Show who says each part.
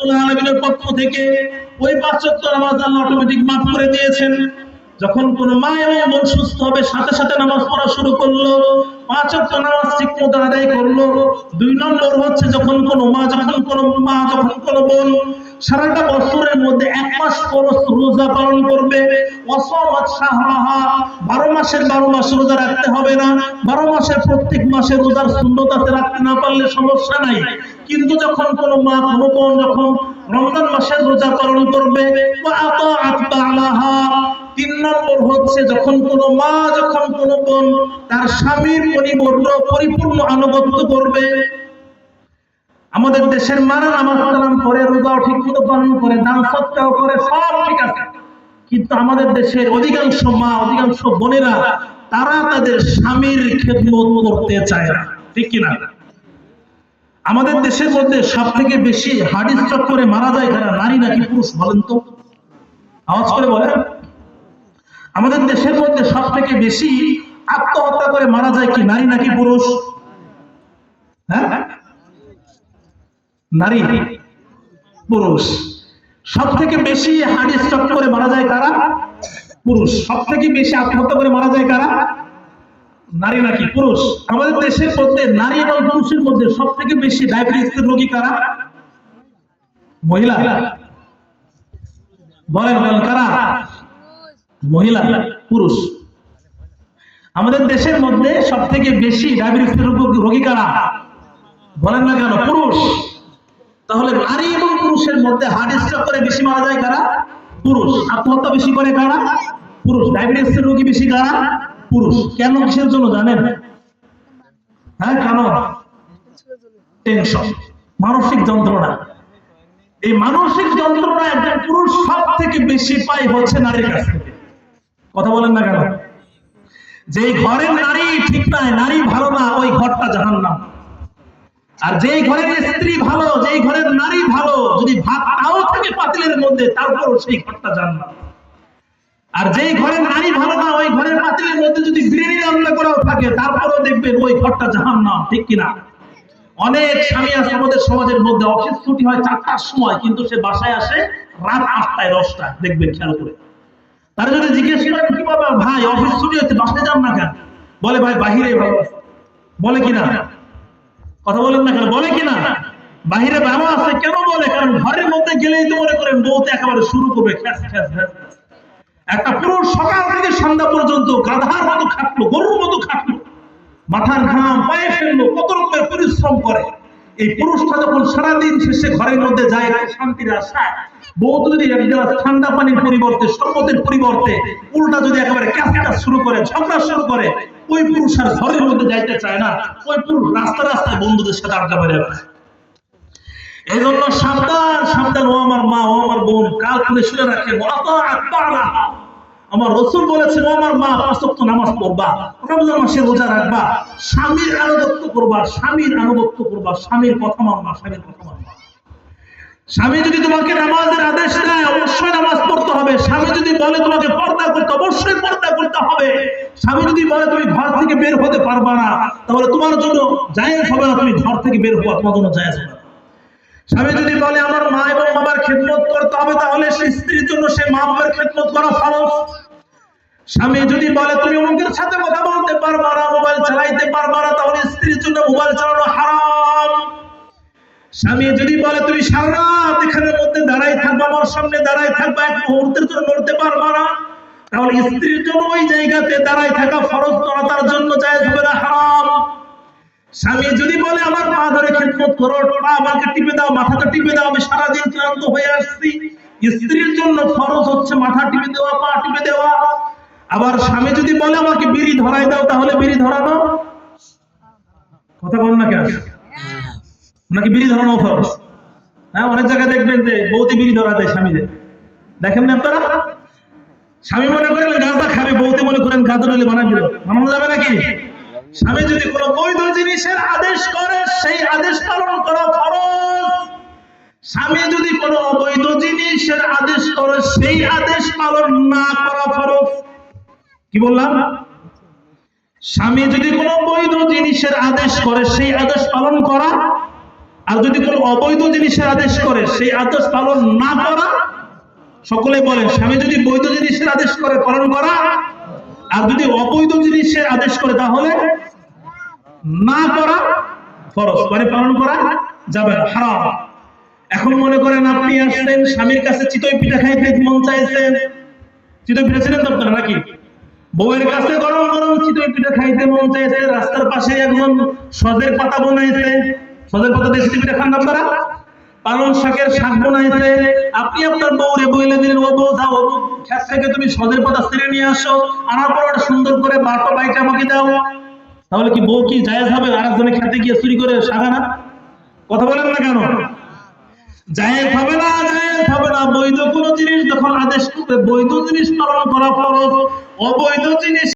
Speaker 1: রব্বুল আলামিনের পক্ষ থেকে ওই 5 ওয়াক্ত নামাজ আল্লাহ অটোমেটিক মাফ করে দিয়েছেন। যখন কোন মা এবং বোন সুস্থ হবে সাথে সাথে নামাজ পড়া শুরু করলো, 5 ওয়াক্ত নামাজ ঠিকমতো আদায় করলো। 2 নম্বর হচ্ছে যখন কোন বোন সারাটা বছরের মধ্যে 1 মাস রোজা পালন করবে, ওয়াসামাত শাহরাহা, 12 মাসের 12 মাস রোজা রাখতে হবে না, 12 মাসের প্রত্যেক মাসে রোজার সুন্নত আছে, রাখতে না পারলে সমস্যা নাই। কিন্তু যখন কোন মা কোন বোন যখন রমজান মাসের রোজা পালন করবে, ওয়া আতাআত বালাহা, 3 নম্বর হচ্ছে যখন কোন মা যখন কোন বোন তার স্বামীর পরিপূর্ণ আনুগত্য করবে। আমাদের দেশের মারা নামাজ কালাম করে, রোজাও ঠিকমতো পালন করে, দান সদকাও করে, সব ঠিক আছে, কিন্তু আমাদের দেশের অধিকাংশ মা অধিকাংশ বোনেরা তারা তাদের স্বামীর খেদমত করতে চায় না, ঠিক কিনা? আমাদের দেশের মধ্যে সব থেকে বেশি হাদিস চক্করে মারা যায় যারা, নারী নাকি পুরুষ বলেন তো? আওয়াজ করে বলেন। আমাদের দেশের মধ্যে সব থেকে বেশি আত্মহত্যা করে মারা যায় কি নারী নাকি পুরুষ? হ্যাঁ, নারী, পুরুষ। সব থেকে বেশি হাদিস চক্করে মারা যায় কারা? পুরুষ। সব থেকে বেশি আত্মহত্যা করে মারা যায় কারা? নারী নাকি পুরুষ? আমাদের দেশের মধ্যে নারী এবং পুরুষের মধ্যে সব থেকে বেশি ডায়াবেটিসের রোগী কারা? মহিলা। বলেন বলেন কারা? মহিলা, পুরুষ। আমাদের দেশের মধ্যে সব থেকে বেশি ডায়াবেটিসের রোগী কারা? বলেন না কেন? পুরুষ। তাহলে নারী এবং পুরুষের মধ্যে হাদিস চক্করে বেশি মারা যায় কারা? পুরুষ। আত্মহত্যা বেশি করে কারা? পুরুষ। ডায়াবেটিসের রোগী বেশি কারা? পুরুষ। কেন, কিসের জন্য জানেন? হ্যাঁ, কেন? টেনশন, মানসিক যন্ত্রণা। এই মানসিক যন্ত্রণা একজন পুরুষ সব থেকে বেশি পায় হচ্ছে নারীর কাছ থেকে। কথা বলেন না কেন? যে ঘরের নারী ঠিক নাই, নারী ভালো না, ওই ঘরটা জাহান্নাম। আর যেই ঘরের স্ত্রী ভালো, যেই ঘরের নারী ভালো, যদি ভাত নাও থাকে পাতিলের মধ্যে তারপরও সেই ঘরটা জান্নাত। আর যেই ঘরের নারী ভালো না, ওই ঘরের পাতিলের মধ্যে যদি বিরিয়ানি রান্না করাও থাকে তারপরেও দেখবেন ওই ঘরটা জাহান্নাম, ঠিক কিনা? অনেক স্বামী আছে আমাদের সমাজের মধ্যে, অফিস ছুটি হয় 4টার সময়, কিন্তু সে বাসায় আসে রাত 8টায় 10টায়, দেখবেন খেয়াল করে। তারা যদি জিজ্ঞেস করেন কি বাবা ভাই অফিস ছুটি হচ্ছে বাসায় যান না কেন, বলে ভাই বাহিরে ভালো আছে। বলে কিনা? কথা বলেন না কেন? বলে কিনা? বাহিরে ভালো আছে কেন বলে? কারণ ঘরের মধ্যে গেলেই তো মনে করেন বউতে একেবারে শুরু করবে খ্যাস খ্যাস খ্যাস। একটা পুরুষ সকাল থেকে সন্ধ্যা পর্যন্ত গাধার মতো খাটলো, গরুর মতো খাটলো, মাথার ঘাম পায়ে ফেললো, কত রকমের পরিশ্রম করে। এই পুরুষটা যখন সারাদিন শেষে ঘরের মধ্যে যায় শান্তির আশায়, বউ যদি এক গ্লাস ঠান্ডা পানির পরিবর্তে শরবতের পরিবর্তে উল্টা যদি একেবারে ক্যাচ শুরু করে, ঝগড়া শুরু করে, ওই পুরুষ আর ঘরের মধ্যে যাইতে চায় না, ওই পুরুষ রাস্তায় বন্ধুদের সাথে আড্ডা মেরে বেড়ায়। এই জন্য সাবধান সাবধান, ও আমার মা, ও আমার বোন, কাল করে শুনে রাখেন, আমার রাসূল বলেছেন, ও আমার মা 5 ওয়াক্ত নামাজ পড়বা, রমজান মাসে রোজা রাখবা, স্বামীর আনুগত্য করবা, স্বামীর আনুগত্য করবা, স্বামীর কথা মানবা, স্বামীর কথা মানবা। স্বামী যদি তোমাকে নামাজের আদেশ দেয় অবশ্যই নামাজ পড়তে হবে। স্বামী যদি বলে তোমাকে পর্দা করতে অবশ্যই পর্দা করতে হবে। স্বামী যদি বলে তুমি ঘর থেকে বের হতে পারবা না, তাহলে তোমার জন্য জায়েজ হবে না, তুমি ঘর থেকে বের হওয়া তোমার জন্য জায়েজ হবে না। স্বামী যদি বলে আমার মা এবং বাবার খেদমত করতে হবে, তাহলে সেই স্ত্রীর জন্য সে মা বাবার খেদমত করা ফরজ। স্বামী যদি বলে তুমি অমুকের সাথে কথা বলতে পারবা না, মোবাইল চালাইতে পারবা না, তাহলে স্ত্রীর জন্য মোবাইল চালানো হারাম। স্বামী যদি বলে তুমি সারা রাত এখানের মধ্যে দাঁড়াই থাকবা, আমার সামনে দাঁড়াই থাকবা, এক মুহূর্তের জন্য নড়তে পারবা না, তাহলে স্ত্রীর জন্য ওই জায়গাতে দাঁড়াই থাকা ফরজ করা তার জন্য জায়েজ হবে না, হারাম। স্বামী যদি বলে আমার পা ধরে খেদমত করো, পা আমাকে টিপে দাও, মাথাটা টিপে দাও, আমি সারাদিন ক্লান্ত হয়ে আসছি, স্ত্রীর জন্য ফরজ হচ্ছে মাথা টিপে দেওয়া, পা টিপে দেওয়া। আবার স্বামী যদি বলে আমাকে বিড়ি ধরাই দাও, তাহলে বিড়ি ধরানো। কথা বল না কেন? নাকি বিড়ি ধরানো ফরজ? হ্যাঁ, অনেক জায়গায় দেখবেন যে বউতে বিড়ি ধরা দেয় স্বামীদের, দেখেন না আপনারা? স্বামী মনে করেন গাঁজা খাবে, বউতে মনে করেন গাঁজা নইলে বানাই দিল, বানানো যাবে নাকি? স্বামী যদি কোনো বৈধ জিনিসের আদেশ করে সেই আদেশ পালন করা ফরজ। স্বামী যদি কোনো অবৈধ জিনিসের আদেশ করে সেই আদেশ পালন না করা ফরজ। কি বললাম? স্বামী যদি কোনো বৈধ জিনিসের আদেশ করে সেই আদেশ পালন করা আর যদি কোনো অবৈধ জিনিসের আদেশ করে সেই আদেশ পালন না করা, সকলে বলেন, স্বামী যদি বৈধ জিনিসের আদেশ করে পালন করা, আর যদি অবৈধ জিনিসের আদেশ করে তাহলে না করা ফরজ, মানে পালন করা যাবে না, হারাম। এখন মনে করেন আপনি আসছেন স্বামীর কাছে চিতই পিঠা খাইতে মন চাইছে, চিতই পিঠা ছিলেন তো আপনারা নাকি? বউয়ের কাছে গরম গরম চিতই পিঠা খাইতে মন চাইছে, রাস্তার পাশে একজন সজের পাতা বানাইছে, সজের পাতা দিয়ে চিতই পিঠা খান আপনারা? পালং শাকের শাক বানাইছে, আপনি আপনার বউরে বইলে দিলেন, ও বউ যাও, ক্ষেত থেকে তুমি সজের পাতা ছিঁড়ে নিয়ে আসো, আনার পর ওটা সুন্দর করে বারটা বাইটা আমাকে দাও। তাহলে কি বউ কি জায়েজ হবে আরেকজনের খেতে গিয়ে চুরি করে শাক আনা? কথা বলেন না কেন? জায়েজ হবে না, জায়েজ হবে না। বৈধ কোনো জিনিস যখন আদেশ করবে, বৈধ জিনিস পালন করা ফরজ, অবৈধ জিনিস